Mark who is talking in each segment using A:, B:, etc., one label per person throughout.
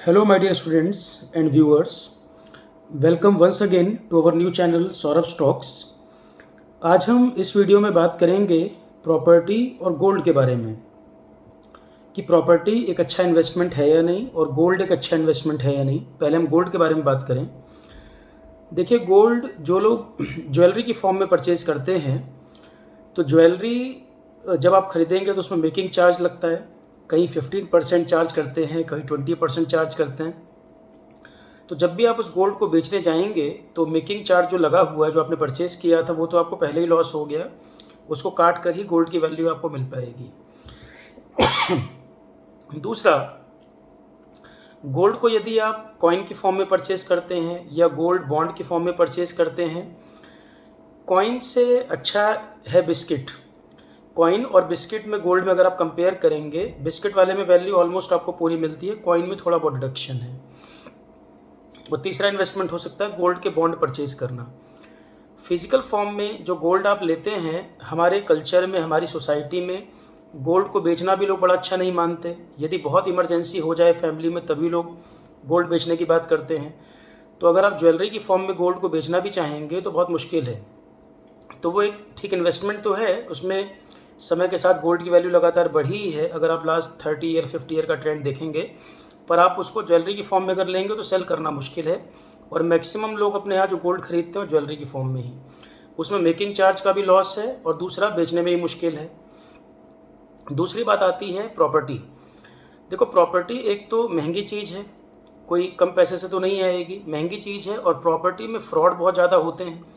A: Hello, my dear students and viewers. Welcome once again to our new channel Saurabh stocks. आज हम इस video में बात करेंगे प्रॉपर्टी और गोल्ड के बारे में कि प्रॉपर्टी एक अच्छा इन्वेस्टमेंट है या नहीं और गोल्ड एक अच्छा इन्वेस्टमेंट है या नहीं। पहले हम गोल्ड के बारे में बात करें। देखिए, गोल्ड जो लोग ज्वेलरी की फॉर्म में परचेज़ करते हैं तो ज्वेलरी जब आप खरीदेंगे तो उसमें मेकिंग चार्ज लगता है। कहीं 15% चार्ज करते हैं, कहीं 20% चार्ज करते हैं। तो जब भी आप उस गोल्ड को बेचने जाएंगे तो मेकिंग चार्ज जो लगा हुआ है, जो आपने परचेज़ किया था, वो तो आपको पहले ही लॉस हो गया। उसको काट कर ही गोल्ड की वैल्यू आपको मिल पाएगी। दूसरा, गोल्ड को यदि आप कॉइन की फॉर्म में परचेज़ करते हैं या गोल्ड बॉन्ड की फॉर्म में परचेज़ करते हैं, कॉइन से अच्छा है बिस्किट। कॉइन और बिस्किट में गोल्ड में अगर आप कंपेयर करेंगे, बिस्किट वाले में वैल्यू ऑलमोस्ट आपको पूरी मिलती है, कॉइन में थोड़ा बहुत डिडक्शन है। और तीसरा इन्वेस्टमेंट हो सकता है गोल्ड के बॉन्ड परचेज करना। फिजिकल फॉर्म में जो गोल्ड आप लेते हैं, हमारे कल्चर में, हमारी सोसाइटी में गोल्ड को बेचना भी लोग बड़ा अच्छा नहीं मानते। यदि बहुत इमरजेंसी हो जाए फैमिली में तभी लोग गोल्ड बेचने की बात करते हैं। तो अगर आप ज्वेलरी की फॉर्म में गोल्ड को बेचना भी चाहेंगे तो बहुत मुश्किल है। तो वो एक ठीक इन्वेस्टमेंट तो है, उसमें समय के साथ गोल्ड की वैल्यू लगातार बढ़ी ही है। अगर आप लास्ट 30 ईयर 50 ईयर का ट्रेंड देखेंगे, पर आप उसको ज्वेलरी की फॉर्म में अगर लेंगे तो सेल करना मुश्किल है। और मैक्सिमम लोग अपने यहाँ जो गोल्ड खरीदते हैं ज्वेलरी की फॉर्म में ही, उसमें मेकिंग चार्ज का भी लॉस है और दूसरा बेचने में ही मुश्किल है। दूसरी बात आती है प्रॉपर्टी। देखो, प्रॉपर्टी एक तो महंगी चीज़ है, कोई कम पैसे से तो नहीं आएगी, महंगी चीज़ है। और प्रॉपर्टी में फ्रॉड बहुत ज़्यादा होते हैं।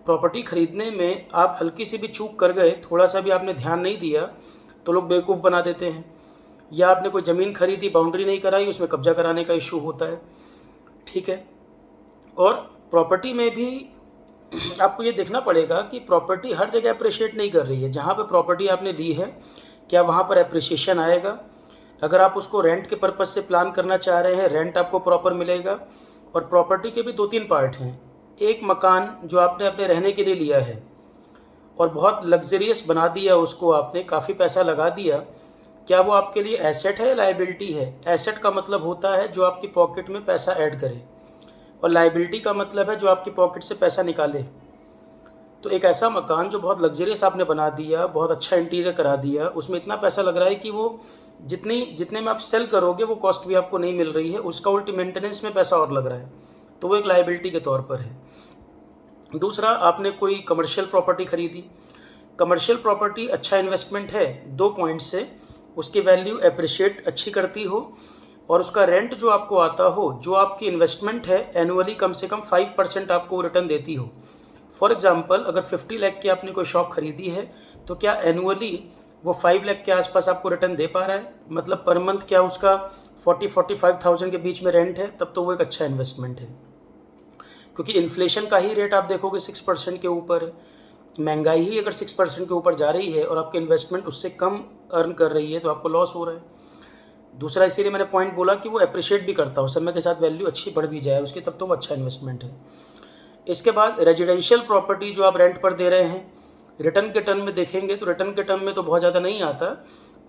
A: प्रॉपर्टी खरीदने में आप हल्की सी भी चूक कर गए, थोड़ा सा भी आपने ध्यान नहीं दिया, तो लोग बेवकूफ़ बना देते हैं। या आपने कोई ज़मीन खरीदी, बाउंड्री नहीं कराई, उसमें कब्जा कराने का इशू होता है। ठीक है। और प्रॉपर्टी में भी आपको ये देखना पड़ेगा कि प्रॉपर्टी हर जगह अप्रिशिएट नहीं कर रही है। जहाँ पे प्रॉपर्टी आपने ली है, क्या वहाँ पर अप्रिशिएशन आएगा? अगर आप उसको रेंट के पर्पज़ से प्लान करना चाह रहे हैं, रेंट आपको प्रॉपर मिलेगा। और प्रॉपर्टी के भी 2-3 पार्ट हैं। एक मकान जो आपने अपने रहने के लिए लिया है और बहुत लग्जरियस बना दिया उसको, आपने काफ़ी पैसा लगा दिया, क्या वो आपके लिए एसेट है या लाइबिलिटी है? एसेट का मतलब होता है जो आपकी पॉकेट में पैसा ऐड करे, और लाइबिलिटी का मतलब है जो आपकी पॉकेट से पैसा निकाले। तो एक ऐसा मकान जो बहुत लग्जरियस आपने बना दिया, बहुत अच्छा इंटीरियर करा दिया, उसमें इतना पैसा लग रहा है कि वो जितने में आप सेल करोगे वो कॉस्ट भी आपको नहीं मिल रही है, उसका उल्टी मेंटेनेंस में पैसा और लग रहा है, तो वो एक लाइबिलिटी के तौर पर है। दूसरा, आपने कोई कमर्शियल प्रॉपर्टी खरीदी। कमर्शियल प्रॉपर्टी अच्छा इन्वेस्टमेंट है 2 पॉइंट से। उसकी वैल्यू एप्रिशिएट अच्छी करती हो और उसका रेंट जो आपको आता हो, जो आपकी इन्वेस्टमेंट है एनुअली कम से कम 5% आपको रिटर्न देती हो। फॉर एग्जांपल, अगर 50 लाख की आपने कोई शॉप खरीदी है तो क्या एनुअली वो 5 लाख के आसपास आपको रिटर्न दे पा रहा है? मतलब पर मंथ क्या उसका 40-45,000 के बीच में रेंट है, तब तो वो एक अच्छा इन्वेस्टमेंट है। क्योंकि इन्फ्लेशन का ही रेट आप देखोगे 6% के ऊपर है। महंगाई ही अगर 6% के ऊपर जा रही है और आपकी इन्वेस्टमेंट उससे कम अर्न कर रही है तो आपको लॉस हो रहा है। दूसरा, इसीलिए मैंने पॉइंट बोला कि वो अप्रिशिएट भी करता हो, समय के साथ वैल्यू अच्छी बढ़ भी जाए उसकी, तब तो वो अच्छा इन्वेस्टमेंट है। इसके बाद रेजिडेंशियल प्रॉपर्टी जो आप रेंट पर दे रहे हैं, रिटर्न के टर्म में देखेंगे तो रिटर्न के टर्म में तो बहुत ज़्यादा नहीं आता,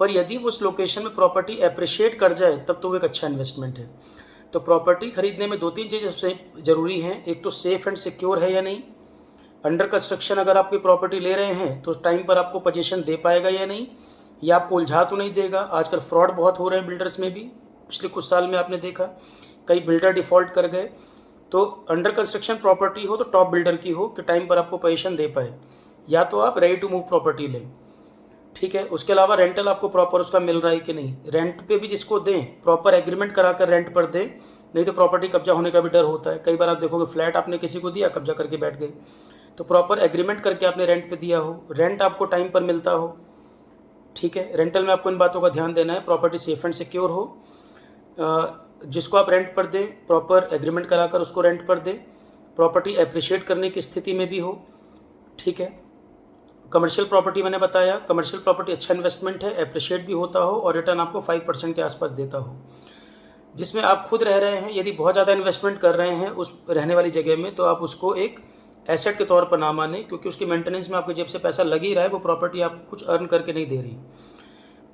A: पर यदि उस लोकेशन में प्रॉपर्टी अप्रिशिएट कर जाए तब तो वो एक अच्छा इन्वेस्टमेंट है। तो प्रॉपर्टी खरीदने में 2-3 चीज़ें सबसे ज़रूरी हैं। एक तो सेफ़ एंड सिक्योर है या नहीं। अंडर कंस्ट्रक्शन अगर आप कोई प्रॉपर्टी ले रहे हैं तो टाइम पर आपको पोजीशन दे पाएगा या नहीं, या आपको उलझा तो नहीं देगा। आजकल फ्रॉड बहुत हो रहे हैं बिल्डर्स में भी, पिछले कुछ साल में आपने देखा कई बिल्डर डिफ़ॉल्ट कर गए। तो अंडर कंस्ट्रक्शन प्रॉपर्टी हो तो टॉप बिल्डर की हो कि टाइम पर आपको पोजीशन दे पाए, या तो आप रेडी टू मूव प्रॉपर्टी लें। ठीक है। उसके अलावा रेंटल आपको प्रॉपर उसका मिल रहा है कि नहीं, रेंट पे भी जिसको दें प्रॉपर एग्रीमेंट कराकर रेंट पर दें, नहीं तो प्रॉपर्टी कब्जा होने का भी डर होता है। कई बार आप देखोगे फ्लैट आपने किसी को दिया, कब्जा करके बैठ गए। तो प्रॉपर एग्रीमेंट करके आपने रेंट पे दिया हो, रेंट आपको टाइम पर मिलता हो। ठीक है। रेंटल में आपको इन बातों का ध्यान देना है, प्रॉपर्टी सेफ एंड सिक्योर हो, जिसको आप रेंट पर दें प्रॉपर एग्रीमेंट कराकर उसको रेंट पर दें, प्रॉपर्टी अप्रिशिएट करने की स्थिति में भी हो। ठीक है। कमर्शियल प्रॉपर्टी मैंने बताया, कमर्शियल प्रॉपर्टी अच्छा इन्वेस्टमेंट है, अप्रिशिएट भी होता हो और रिटर्न आपको 5% के आसपास देता हो। जिसमें आप खुद रह रहे हैं, यदि बहुत ज़्यादा इन्वेस्टमेंट कर रहे हैं उस रहने वाली जगह में, तो आप उसको एक एसेट के तौर पर ना माने, क्योंकि उसकी मेंटेनेंस में आपकी जेब से पैसा लग ही रहा है, वो प्रॉपर्टी आपको कुछ अर्न करके नहीं दे रही।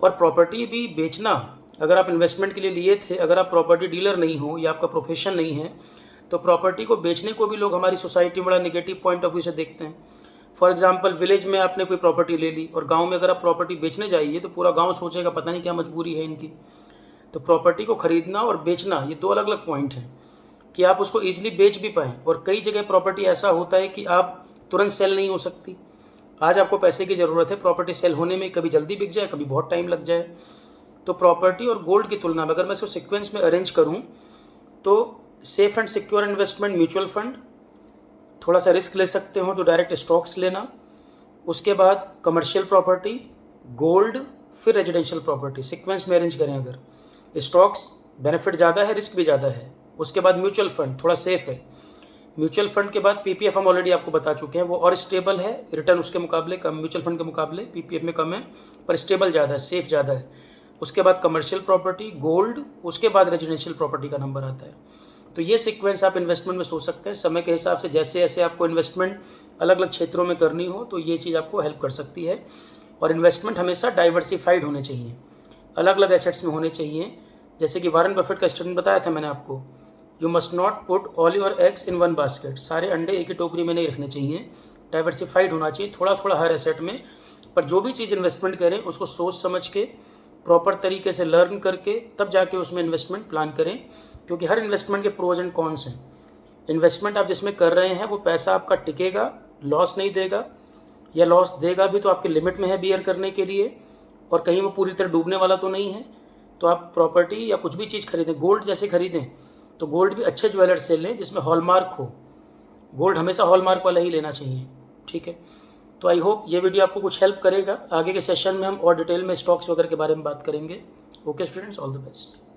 A: और प्रॉपर्टी भी बेचना अगर आप इन्वेस्टमेंट के लिए लिए थे, अगर आप प्रॉपर्टी डीलर नहीं हो या आपका प्रोफेशन नहीं है, तो प्रॉपर्टी को बेचने को भी लोग हमारी सोसाइटी में बड़ा नेगेटिव पॉइंट ऑफ व्यू से देखते हैं। फॉर एग्जांपल, विलेज में आपने कोई प्रॉपर्टी ले ली और गांव में अगर आप प्रॉपर्टी बेचने जाइए तो पूरा गांव सोचेगा पता नहीं क्या मजबूरी है इनकी। तो प्रॉपर्टी को खरीदना और बेचना ये दो अलग अलग पॉइंट हैं कि आप उसको ईजिली बेच भी पाएँ। और कई जगह प्रॉपर्टी ऐसा होता है कि आप तुरंत सेल नहीं हो सकती। आज आपको पैसे की ज़रूरत है, प्रॉपर्टी सेल होने में कभी जल्दी बिक जाए, कभी बहुत टाइम लग जाए। तो प्रॉपर्टी और गोल्ड की तुलना में अगर मैं इसको सीक्वेंस में अरेंज करूं तो safe and secure investment mutual fund, थोड़ा सा रिस्क ले सकते हो तो डायरेक्ट स्टॉक्स लेना, उसके बाद कमर्शियल प्रॉपर्टी, गोल्ड, फिर रेजिडेंशियल प्रॉपर्टी। सीक्वेंस में अरेंज करें अगर, स्टॉक्स बेनिफिट ज़्यादा है, रिस्क भी ज़्यादा है, उसके बाद म्यूचुअल फंड थोड़ा सेफ है, म्यूचुअल फंड के बाद पीपीएफ हम ऑलरेडी आपको बता चुके हैं, वो और स्टेबल है, रिटर्न उसके मुकाबले कम, म्यूचुअल फंड के मुकाबले पीपीएफ में कम है पर स्टेबल ज़्यादा है, सेफ ज़्यादा है। उसके बाद कमर्शियल प्रॉपर्टी, गोल्ड, उसके बाद रेजिडेंशियल प्रॉपर्टी का नंबर आता है। तो ये सीक्वेंस आप इन्वेस्टमेंट में सोच सकते हैं। समय के हिसाब से जैसे जैसे आपको इन्वेस्टमेंट अलग अलग क्षेत्रों में करनी हो तो ये चीज़ आपको हेल्प कर सकती है। और इन्वेस्टमेंट हमेशा डाइवर्सिफाइड होने चाहिए, अलग अलग एसेट्स में होने चाहिए। जैसे कि वॉरेन बफेट का स्टेटमेंट बताया था मैंने आपको, you must not put all your eggs in one basket. सारे अंडे एक ही टोकरी में नहीं रखने चाहिए, डाइवर्सिफाइड होना चाहिए, थोड़ा थोड़ा हर एसेट में। पर जो भी चीज़ इन्वेस्टमेंट करें उसको सोच समझ के, प्रॉपर तरीके से लर्न करके तब जाके उसमें इन्वेस्टमेंट प्लान करें, क्योंकि हर इन्वेस्टमेंट के प्रोज एंड कॉन्स हैं। इन्वेस्टमेंट आप जिसमें कर रहे हैं वो पैसा आपका टिकेगा, लॉस नहीं देगा, या लॉस देगा भी तो आपके लिमिट में है बियर करने के लिए, और कहीं वो पूरी तरह डूबने वाला तो नहीं है। तो आप प्रॉपर्टी या कुछ भी चीज़ खरीदें, गोल्ड जैसे खरीदें तो गोल्ड भी अच्छे ज्वेलर से लें जिसमें हॉलमार्क हो। गोल्ड हमेशा हॉलमार्क वाला ही लेना चाहिए, ठीक है। तो आई होप ये वीडियो आपको कुछ हेल्प करेगा। आगे के सेशन में हम और डिटेल में स्टॉक्स वगैरह के बारे में बात करेंगे। Okay students, all the best.